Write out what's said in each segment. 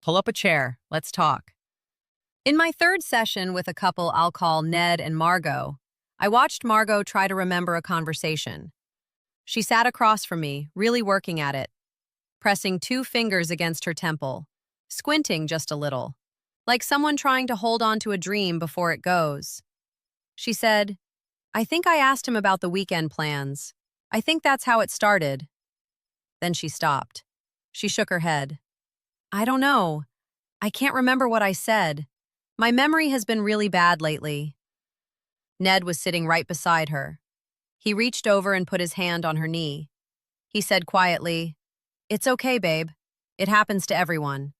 Pull up a chair. Let's talk. In my third session with a couple I'll call Ned and Margot, I watched Margot try to remember a conversation. She sat across from me, really working at it, pressing 2 fingers against her temple, squinting just a little, like someone trying to hold on to a dream before it goes. She said, "I think I asked him about the weekend plans. I think that's how it started." Then she stopped. She shook her head. "I don't know. I can't remember what I said. My memory has been really bad lately." Ned was sitting right beside her. He reached over and put his hand on her knee. He said quietly, "It's okay, babe. It happens to everyone."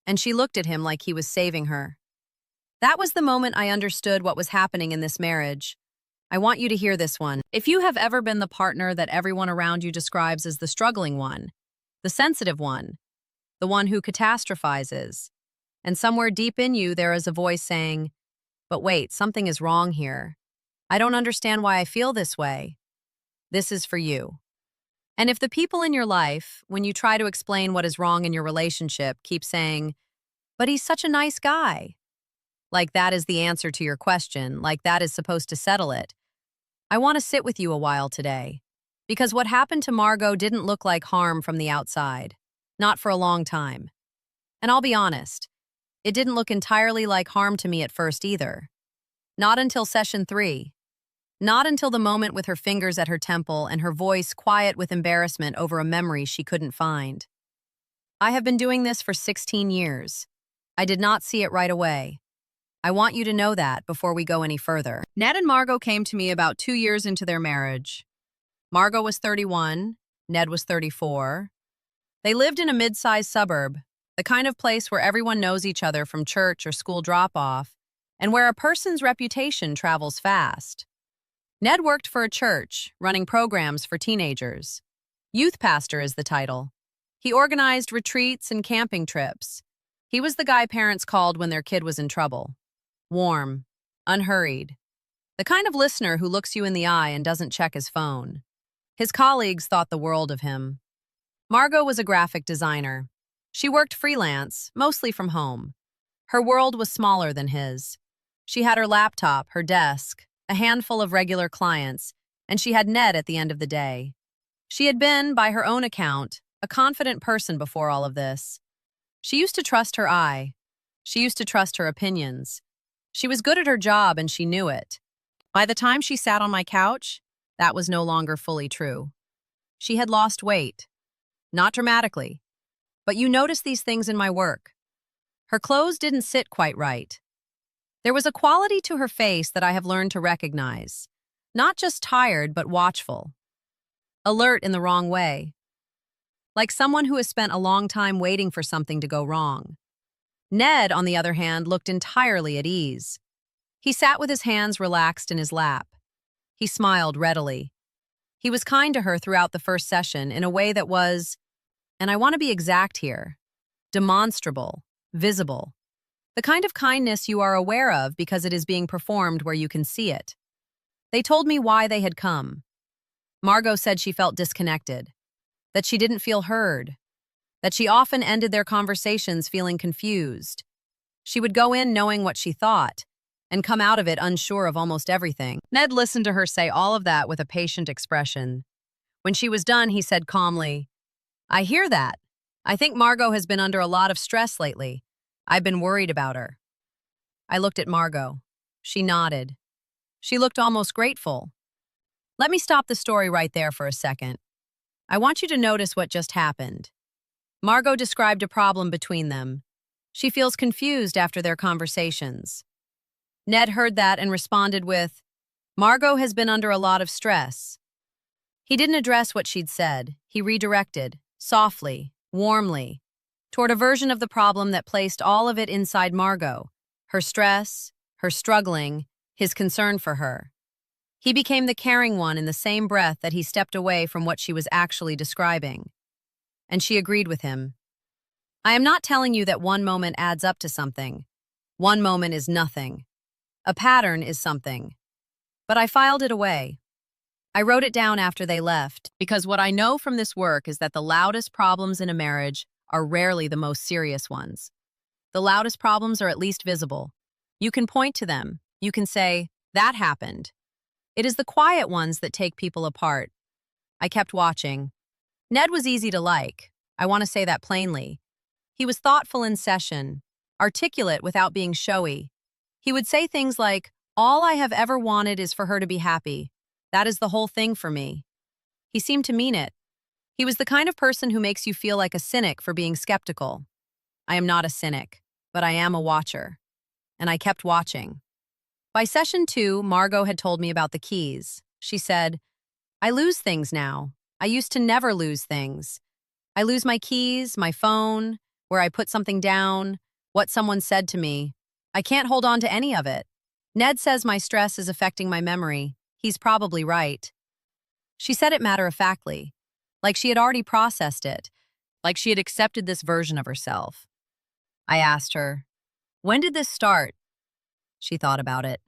And she looked at him like he was saving her. That was the moment I understood what was happening in this marriage. I want you to hear this one. If you have ever been the partner that everyone around you describes as the struggling one, the sensitive one, the one who catastrophizes, and somewhere deep in you there is a voice saying, "But wait, something is wrong here. I don't understand why I feel this way." This is for you. And if the people in your life, when you try to explain what is wrong in your relationship, keep saying, "But he's such a nice guy," like that is the answer to your question, like that is supposed to settle it, I want to sit with you a while today. Because what happened to Margot didn't look like harm from the outside. Not for a long time. And I'll be honest, it didn't look entirely like harm to me at first either. Not until session 3. Not until the moment with her fingers at her temple and her voice quiet with embarrassment over a memory she couldn't find. I have been doing this for 16 years. I did not see it right away. I want you to know that before we go any further. Ned and Margot came to me about 2 years into their marriage. Margot was 31, Ned was 34. They lived in a mid-sized suburb, the kind of place where everyone knows each other from church or school drop-off, and where a person's reputation travels fast. Ned worked for a church, running programs for teenagers. Youth pastor is the title. He organized retreats and camping trips. He was the guy parents called when their kid was in trouble. Warm, unhurried. The kind of listener who looks you in the eye and doesn't check his phone. His colleagues thought the world of him. Margot was a graphic designer. She worked freelance, mostly from home. Her world was smaller than his. She had her laptop, her desk, a handful of regular clients, and she had Ned at the end of the day. She had been, by her own account, a confident person before all of this. She used to trust her eye. She used to trust her opinions. She was good at her job and she knew it. By the time she sat on my couch, that was no longer fully true. She had lost weight. Not dramatically. But you notice these things in my work. Her clothes didn't sit quite right. There was a quality to her face that I have learned to recognize. Not just tired, but watchful. Alert in the wrong way. Like someone who has spent a long time waiting for something to go wrong. Ned, on the other hand, looked entirely at ease. He sat with his hands relaxed in his lap. He smiled readily. He was kind to her throughout the first session in a way that was, and I want to be exact here, demonstrable, visible. The kind of kindness you are aware of because it is being performed where you can see it. They told me why they had come. Margot said she felt disconnected, that she didn't feel heard, that she often ended their conversations feeling confused. She would go in knowing what she thought, and come out of it unsure of almost everything. Ned listened to her say all of that with a patient expression. When she was done, he said calmly, "I hear that. I think Margot has been under a lot of stress lately. I've been worried about her." I looked at Margot. She nodded. She looked almost grateful. Let me stop the story right there for a second. I want you to notice what just happened. Margot described a problem between them. She feels confused after their conversations. Ned heard that and responded with, "Margot has been under a lot of stress." He didn't address what she'd said. He redirected, softly, warmly, toward a version of the problem that placed all of it inside Margot, her stress, her struggling, his concern for her. He became the caring one in the same breath that he stepped away from what she was actually describing. And she agreed with him. I am not telling you that one moment adds up to something. One moment is nothing. A pattern is something. But I filed it away. I wrote it down after they left, because what I know from this work is that the loudest problems in a marriage are rarely the most serious ones. The loudest problems are at least visible. You can point to them. You can say, "That happened." It is the quiet ones that take people apart. I kept watching. Ned was easy to like. I want to say that plainly. He was thoughtful in session, articulate without being showy. He would say things like, "All I have ever wanted is for her to be happy. That is the whole thing for me." He seemed to mean it. He was the kind of person who makes you feel like a cynic for being skeptical. I am not a cynic, but I am a watcher. And I kept watching. By session 2, Margot had told me about the keys. She said, "I lose things now. I used to never lose things. I lose my keys, my phone, where I put something down, what someone said to me. I can't hold on to any of it. Ned says my stress is affecting my memory. He's probably right." She said it matter-of-factly, like she had already processed it, like she had accepted this version of herself. I asked her, "When did this start?" She thought about it.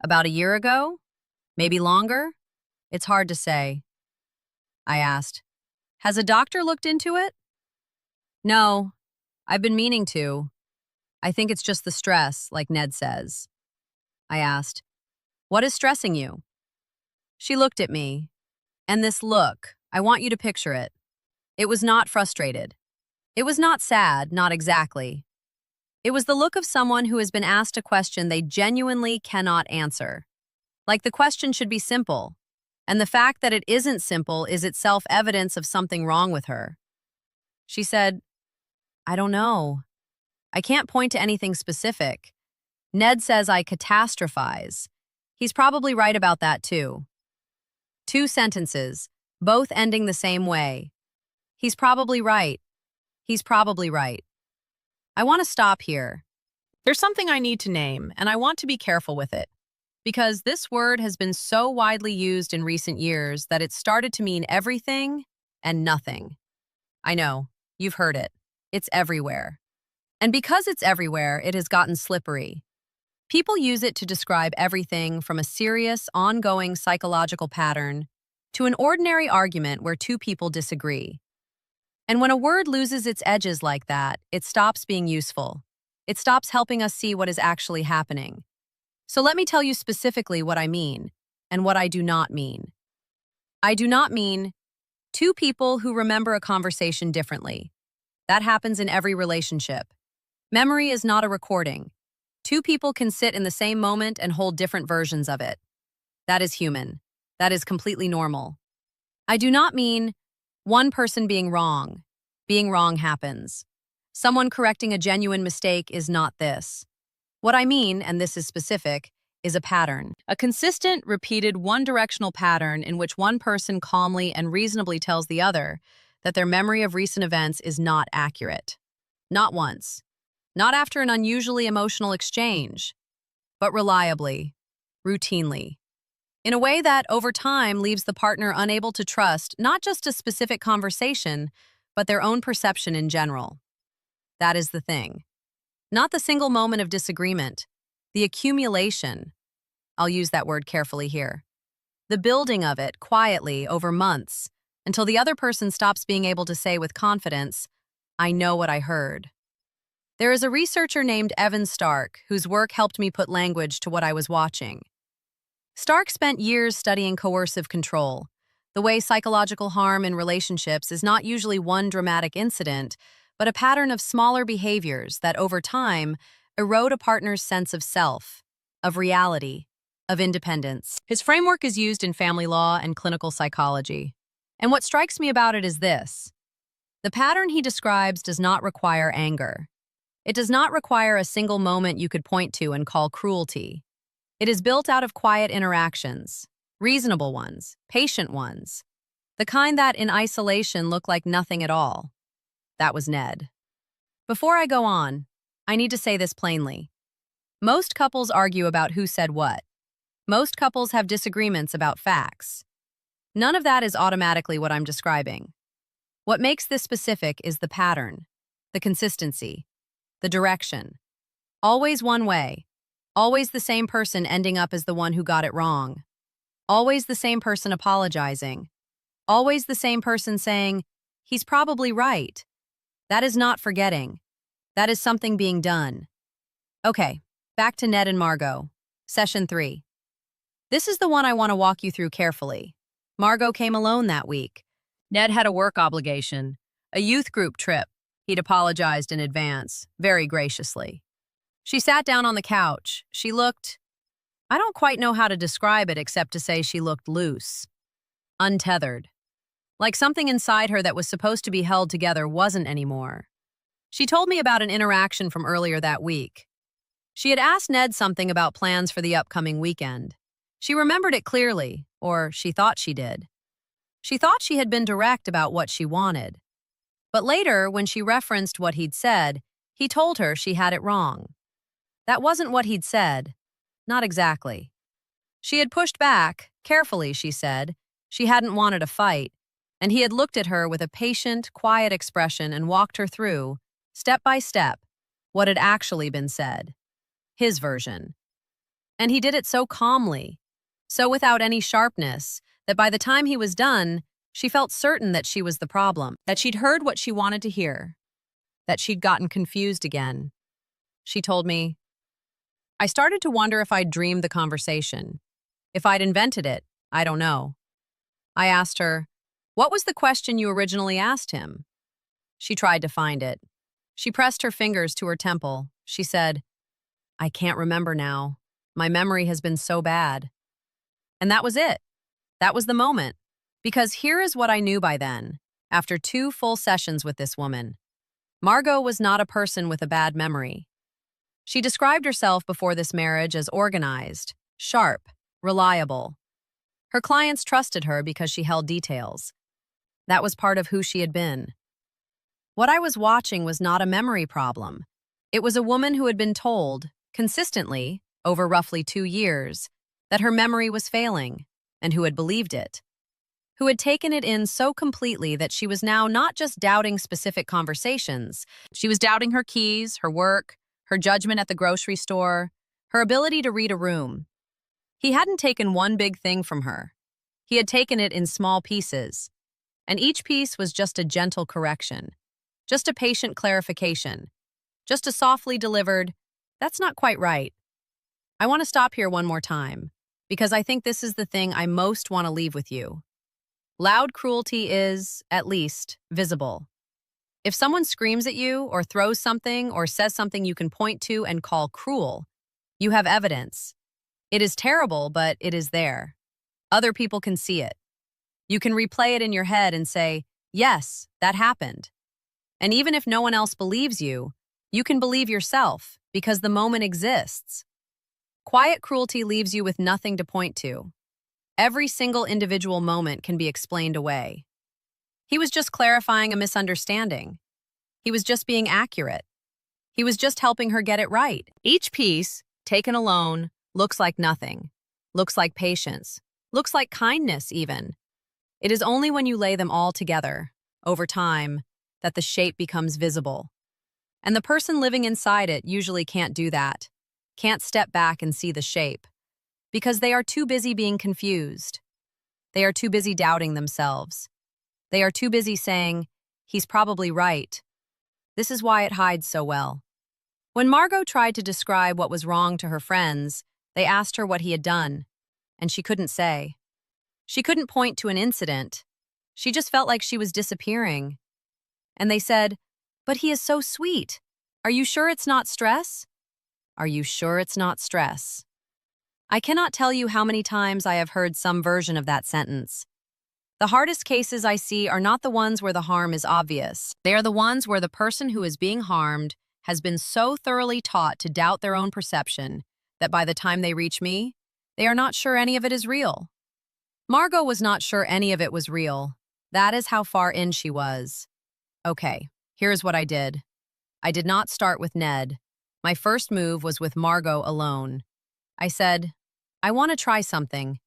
"About a year ago? Maybe longer? It's hard to say." I asked, "Has a doctor looked into it?" "No, I've been meaning to. I think it's just the stress, like Ned says." I asked, "What is stressing you?" She looked at me. And this look, I want you to picture it. It was not frustrated. It was not sad, not exactly. It was the look of someone who has been asked a question they genuinely cannot answer. Like the question should be simple, and the fact that it isn't simple is itself evidence of something wrong with her. She said, "I don't know. I can't point to anything specific. Ned says I catastrophize. He's probably right about that too." 2 sentences, both ending the same way. He's probably right. He's probably right. I want to stop here. There's something I need to name, and I want to be careful with it. Because this word has been so widely used in recent years that it started to mean everything and nothing. I know, you've heard it. It's everywhere. And because it's everywhere, it has gotten slippery. People use it to describe everything from a serious, ongoing psychological pattern to an ordinary argument where 2 people disagree. And when a word loses its edges like that, it stops being useful. It stops helping us see what is actually happening. So let me tell you specifically what I mean and what I do not mean. I do not mean 2 people who remember a conversation differently. That happens in every relationship. Memory is not a recording. 2 people can sit in the same moment and hold different versions of it. That is human. That is completely normal. I do not mean one person being wrong. Being wrong happens. Someone correcting a genuine mistake is not this. What I mean, and this is specific, is a pattern. A consistent, repeated, one-directional pattern in which one person calmly and reasonably tells the other that their memory of recent events is not accurate. Not once. Not after an unusually emotional exchange, but reliably, routinely. In a way that, over time, leaves the partner unable to trust not just a specific conversation, but their own perception in general. That is the thing. Not the single moment of disagreement, the accumulation. I'll use that word carefully here. The building of it quietly over months until the other person stops being able to say with confidence, "I know what I heard." There is a researcher named Evan Stark whose work helped me put language to what I was watching. Stark spent years studying coercive control, the way psychological harm in relationships is not usually one dramatic incident, but a pattern of smaller behaviors that, over time, erode a partner's sense of self, of reality, of independence. His framework is used in family law and clinical psychology. And what strikes me about it is this. The pattern he describes does not require anger. It does not require a single moment you could point to and call cruelty. It is built out of quiet interactions, reasonable ones, patient ones, the kind that in isolation look like nothing at all. That was Ned. Before I go on, I need to say this plainly. Most couples argue about who said what. Most couples have disagreements about facts. None of that is automatically what I'm describing. What makes this specific is the pattern, the consistency, the direction. Always one way. Always the same person ending up as the one who got it wrong. Always the same person apologizing. Always the same person saying, "He's probably right." That is not forgetting. That is something being done. Okay, back to Ned and Margot. Session 3. This is the one I want to walk you through carefully. Margot came alone that week. Ned had a work obligation, a youth group trip. He'd apologized in advance, very graciously. She sat down on the couch. She looked, I don't quite know how to describe it except to say she looked loose, untethered. Like something inside her that was supposed to be held together wasn't anymore. She told me about an interaction from earlier that week. She had asked Ned something about plans for the upcoming weekend. She remembered it clearly, or she thought she did. She thought she had been direct about what she wanted. But later, when she referenced what he'd said, he told her she had it wrong. That wasn't what he'd said. Not exactly. She had pushed back, carefully, she said. She hadn't wanted a fight, and he had looked at her with a patient, quiet expression and walked her through, step by step, what had actually been said. His version. And he did it so calmly, so without any sharpness, that by the time he was done, she felt certain that she was the problem, that she'd heard what she wanted to hear, that she'd gotten confused again. She told me, I started to wonder if I'd dreamed the conversation. If I'd invented it, I don't know. I asked her, what was the question you originally asked him? She tried to find it. She pressed her fingers to her temple. She said, I can't remember now. My memory has been so bad. And that was it. That was the moment. Because here is what I knew by then, after 2 full sessions with this woman. Margot was not a person with a bad memory. She described herself before this marriage as organized, sharp, reliable. Her clients trusted her because she held details. That was part of who she had been. What I was watching was not a memory problem. It was a woman who had been told, consistently, over roughly 2 years, that her memory was failing, and who had believed it. Who had taken it in so completely that she was now not just doubting specific conversations, she was doubting her keys, her work, her judgment at the grocery store, her ability to read a room. He hadn't taken one big thing from her. He had taken it in small pieces, and each piece was just a gentle correction, just a patient clarification, just a softly delivered, that's not quite right. I want to stop here one more time, because I think this is the thing I most want to leave with you. Loud cruelty is, at least, visible. If someone screams at you, or throws something, or says something you can point to and call cruel, you have evidence. It is terrible, but it is there. Other people can see it. You can replay it in your head and say, yes, that happened. And even if no one else believes you can believe yourself, because the moment exists. Quiet cruelty leaves you with nothing to point to. Every single individual moment can be explained away. He was just clarifying a misunderstanding. He was just being accurate. He was just helping her get it right. Each piece, taken alone, looks like nothing, looks like patience, looks like kindness even. It is only when you lay them all together, over time, that the shape becomes visible. And the person living inside it usually can't do that, can't step back and see the shape, because they are too busy being confused. They are too busy doubting themselves. They are too busy saying, he's probably right. This is why it hides so well. When Margot tried to describe what was wrong to her friends, they asked her what he had done, and she couldn't say. She couldn't point to an incident. She just felt like she was disappearing. And they said, but he is so sweet. Are you sure it's not stress? Are you sure it's not stress? I cannot tell you how many times I have heard some version of that sentence. The hardest cases I see are not the ones where the harm is obvious. They are the ones where the person who is being harmed has been so thoroughly taught to doubt their own perception that by the time they reach me, they are not sure any of it is real. Margot was not sure any of it was real. That is how far in she was. Okay, here's what I did. I did not start with Ned. My first move was with Margot alone. I said, I want to try something.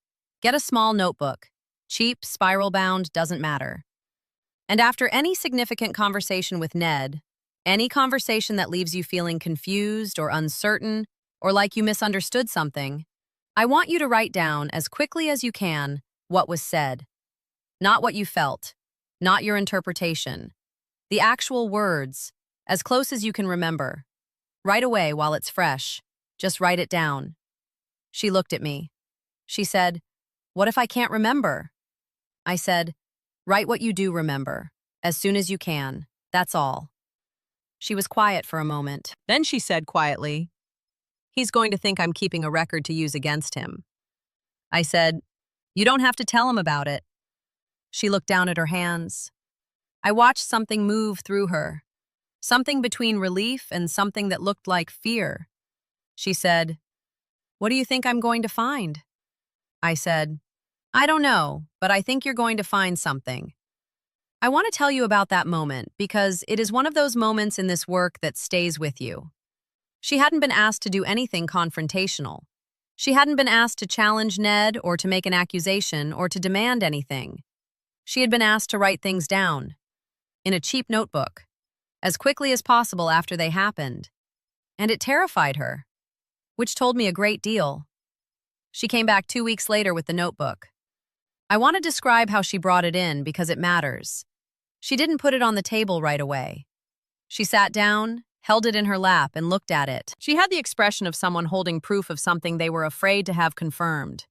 Get a small notebook. Cheap, spiral-bound, doesn't matter. And after any significant conversation with Ned, any conversation that leaves you feeling confused or uncertain or like you misunderstood something, I want you to write down as quickly as you can what was said. Not what you felt, not your interpretation, The actual words, as close as you can remember. Right away while it's fresh. Just write it down. She looked at me. She said, "What if I can't remember?" I said, "Write what you do remember, as soon as you can. That's all." She was quiet for a moment. Then she said quietly, "He's going to think I'm keeping a record to use against him." I said, "You don't have to tell him about it." She looked down at her hands. I watched something move through her, something between relief and something that looked like fear. She said, "What do you think I'm going to find?" I said, "I don't know, but I think you're going to find something." I want to tell you about that moment because it is one of those moments in this work that stays with you. She hadn't been asked to do anything confrontational. She hadn't been asked to challenge Ned or to make an accusation or to demand anything. She had been asked to write things down in a cheap notebook as quickly as possible after they happened. And it terrified her, which told me a great deal. She came back 2 weeks later with the notebook. I want to describe how she brought it in because it matters. She didn't put it on the table right away. She sat down, held it in her lap, and looked at it. She had the expression of someone holding proof of something they were afraid to have confirmed.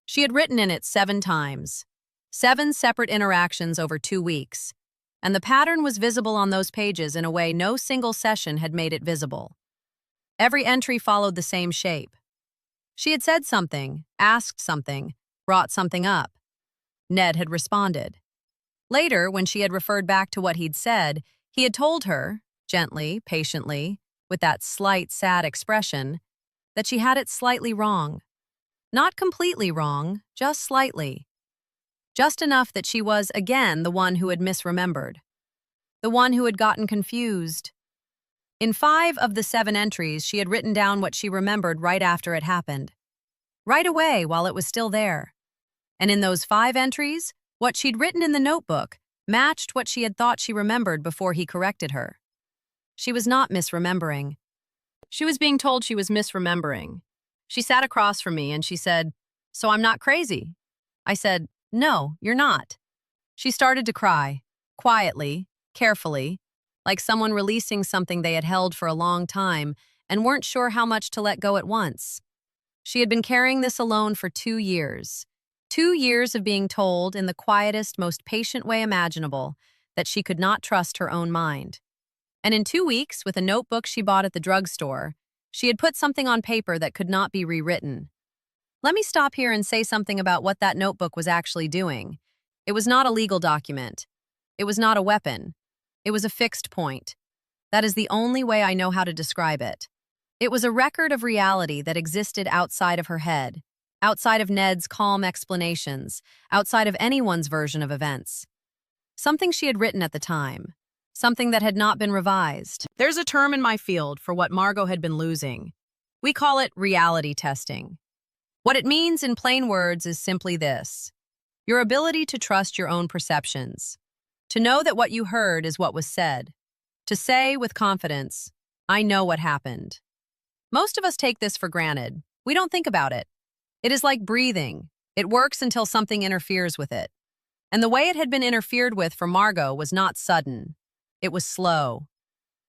She had written in it 7 times, 7 separate interactions over 2 weeks, and the pattern was visible on those pages in a way no single session had made it visible. Every entry followed the same shape. She had said something, asked something, brought something up. Ned had responded. Later, when she had referred back to what he'd said, he had told her, gently, patiently, with that slight, sad expression, that she had it slightly wrong. Not completely wrong, just slightly. Just enough that she was, again, the one who had misremembered. The one who had gotten confused. In 5 of the 7 entries, she had written down what she remembered right after it happened. Right away, while it was still there. And in those 5 entries, what she'd written in the notebook matched what she had thought she remembered before he corrected her. She was not misremembering. She was being told she was misremembering. She sat across from me and she said, "So I'm not crazy?" I said, "No, you're not." She started to cry, quietly, carefully, like someone releasing something they had held for a long time and weren't sure how much to let go at once. She had been carrying this alone for 2 years. 2 years of being told in the quietest, most patient way imaginable that she could not trust her own mind. And in 2 weeks, with a notebook she bought at the drugstore, she had put something on paper that could not be rewritten. Let me stop here and say something about what that notebook was actually doing. It was not a legal document. It was not a weapon. It was a fixed point. That is the only way I know how to describe it. It was a record of reality that existed outside of her head, outside of Ned's calm explanations, outside of anyone's version of events. Something she had written at the time. Something that had not been revised. There's a term in my field for what Margot had been losing. We call it reality testing. What it means in plain words is simply this: your ability to trust your own perceptions, to know that what you heard is what was said, to say with confidence, "I know what happened." Most of us take this for granted. We don't think about it. It is like breathing. It works until something interferes with it. And the way it had been interfered with for Margot was not sudden. It was slow.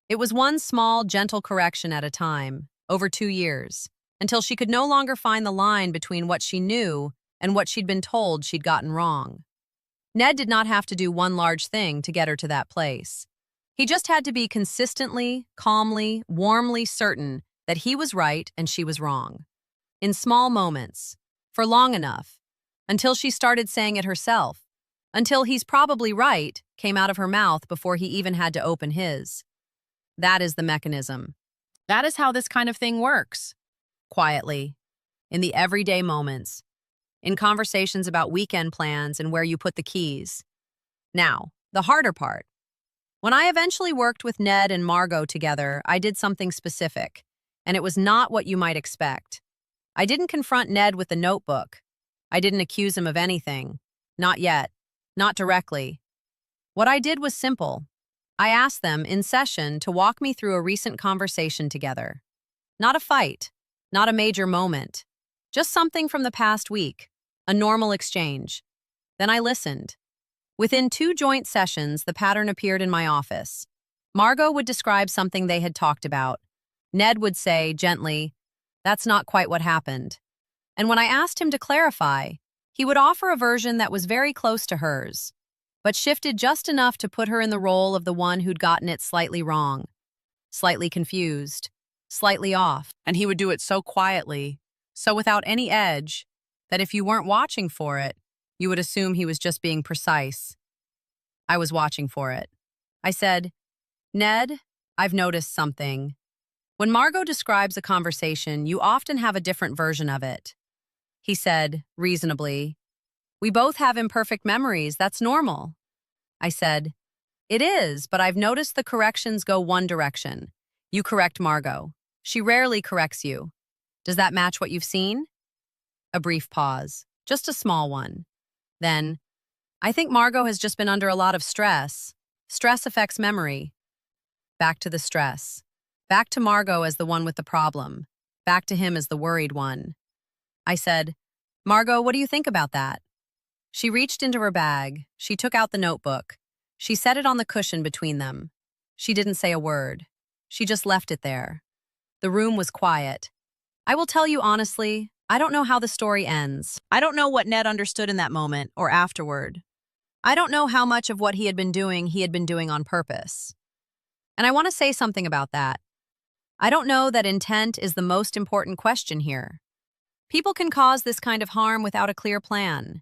It was one small, gentle correction at a time, over 2 years, until she could no longer find the line between what she knew and what she'd been told she'd gotten wrong. Ned did not have to do one large thing to get her to that place. He just had to be consistently, calmly, warmly certain that he was right and she was wrong. In small moments, for long enough, until she started saying it herself, until "he's probably right" came out of her mouth before he even had to open his. That is the mechanism. That is how this kind of thing works. Quietly, in the everyday moments, in conversations about weekend plans and where you put the keys. Now, the harder part. When I eventually worked with Ned and Margot together, I did something specific, and it was not what you might expect. I didn't confront Ned with the notebook. I didn't accuse him of anything. Not yet. Not directly. What I did was simple. I asked them in session to walk me through a recent conversation together. Not a fight. Not a major moment. Just something from the past week. A normal exchange. Then I listened. Within 2 joint sessions, the pattern appeared in my office. Margot would describe something they had talked about. Ned would say, gently, "That's not quite what happened." And when I asked him to clarify, he would offer a version that was very close to hers, but shifted just enough to put her in the role of the one who'd gotten it slightly wrong, slightly confused, slightly off. And he would do it so quietly, so without any edge, that if you weren't watching for it, you would assume he was just being precise. I was watching for it. I said, "Ned, I've noticed something. When Margot describes a conversation, you often have a different version of it." He said, reasonably, "We both have imperfect memories, that's normal." I said, "It is, but I've noticed the corrections go one direction. You correct Margot. She rarely corrects you. Does that match what you've seen?" A brief pause, just a small one. Then, "I think Margot has just been under a lot of stress. Stress affects memory." Back to the stress. Back to Margot as the one with the problem. Back to him as the worried one. I said, "Margot, what do you think about that?" She reached into her bag. She took out the notebook. She set it on the cushion between them. She didn't say a word. She just left it there. The room was quiet. I will tell you honestly, I don't know how the story ends. I don't know what Ned understood in that moment or afterward. I don't know how much of what he had been doing on purpose. And I want to say something about that. I don't know that intent is the most important question here. People can cause this kind of harm without a clear plan.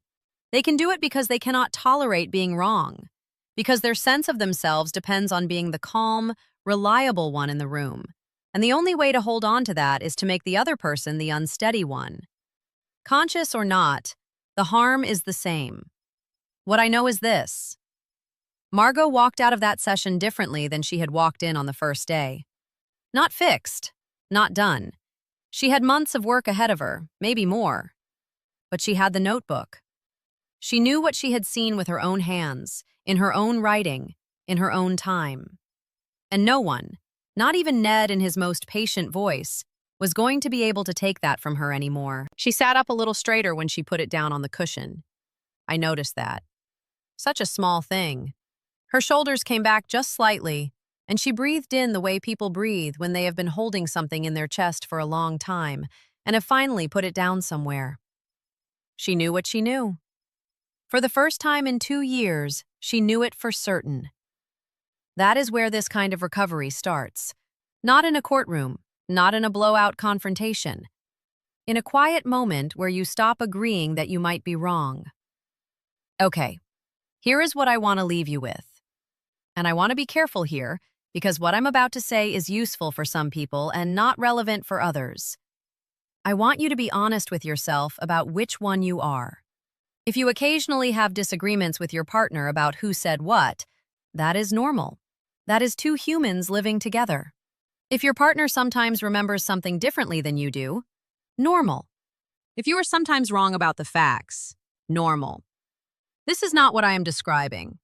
They can do it because they cannot tolerate being wrong, because their sense of themselves depends on being the calm, reliable one in the room. And the only way to hold on to that is to make the other person the unsteady one. Conscious or not, the harm is the same. What I know is this. Margot walked out of that session differently than she had walked in on the first day. Not fixed, not done. She had months of work ahead of her, maybe more. But she had the notebook. She knew what she had seen with her own hands, in her own writing, in her own time. And no one, not even Ned in his most patient voice, was going to be able to take that from her anymore. She sat up a little straighter when she put it down on the cushion. I noticed that. Such a small thing. Her shoulders came back just slightly, and she breathed in the way people breathe when they have been holding something in their chest for a long time and have finally put it down somewhere. She knew what she knew. For the first time in 2 years, she knew it for certain. That is where this kind of recovery starts. Not in a courtroom, not in a blowout confrontation. In a quiet moment where you stop agreeing that you might be wrong. Okay, here is what I want to leave you with. And I want to be careful here, because what I'm about to say is useful for some people and not relevant for others. I want you to be honest with yourself about which one you are. If you occasionally have disagreements with your partner about who said what, that is normal. That is 2 humans living together. If your partner sometimes remembers something differently than you do, normal. If you are sometimes wrong about the facts, normal. This is not what I am describing.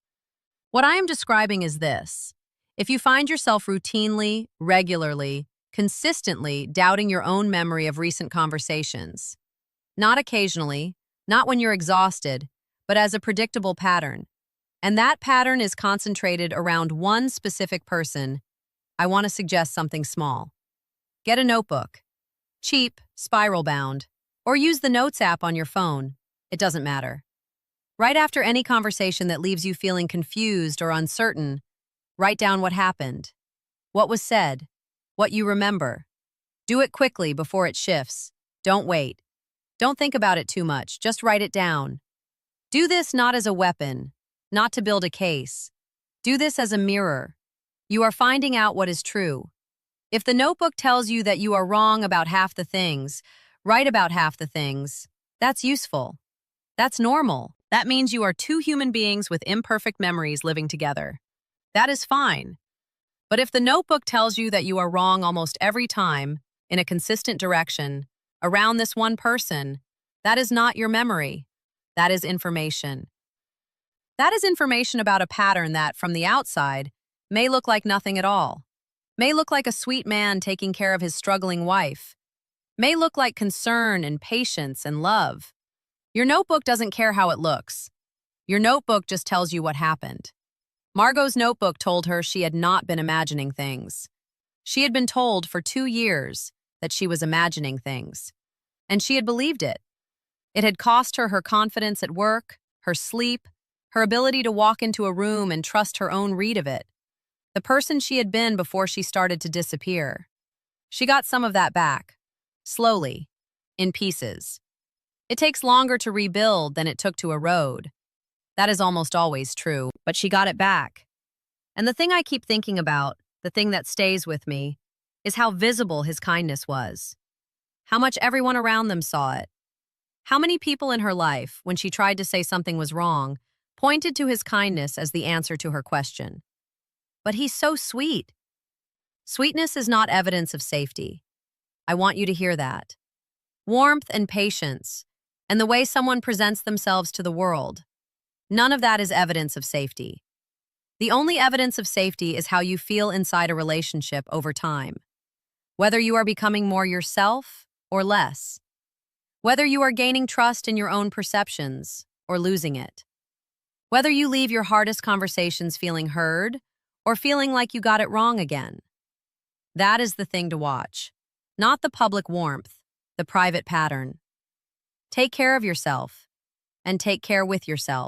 What I am describing is this. If you find yourself routinely, regularly, consistently doubting your own memory of recent conversations, not occasionally, not when you're exhausted, but as a predictable pattern, and that pattern is concentrated around one specific person, I want to suggest something small. Get a notebook. Cheap, spiral-bound, or use the Notes app on your phone. It doesn't matter. Right after any conversation that leaves you feeling confused or uncertain, write down what happened, what was said, what you remember. Do it quickly before it shifts. Don't wait. Don't think about it too much. Just write it down. Do this not as a weapon, not to build a case. Do this as a mirror. You are finding out what is true. If the notebook tells you that you are wrong about half the things, right about half the things, that's useful. That's normal. That means you are 2 human beings with imperfect memories living together. That is fine. But if the notebook tells you that you are wrong almost every time, in a consistent direction, around this one person, that is not your memory. That is information. That is information about a pattern that, from the outside, may look like nothing at all. May look like a sweet man taking care of his struggling wife. May look like concern and patience and love. Your notebook doesn't care how it looks. Your notebook just tells you what happened. Margot's notebook told her she had not been imagining things. She had been told for 2 years that she was imagining things, and she had believed it. It had cost her her confidence at work, her sleep, her ability to walk into a room and trust her own read of it. The person she had been before she started to disappear. She got some of that back, slowly, in pieces. It takes longer to rebuild than it took to erode. That is almost always true, but she got it back. And the thing I keep thinking about, the thing that stays with me, is how visible his kindness was. How much everyone around them saw it. How many people in her life, when she tried to say something was wrong, pointed to his kindness as the answer to her question. But he's so sweet. Sweetness is not evidence of safety. I want you to hear that. Warmth and patience, and the way someone presents themselves to the world, none of that is evidence of safety. The only evidence of safety is how you feel inside a relationship over time. Whether you are becoming more yourself or less. Whether you are gaining trust in your own perceptions or losing it. Whether you leave your hardest conversations feeling heard or feeling like you got it wrong again. That is the thing to watch, not the public warmth, the private pattern. Take care of yourself, and take care with yourself.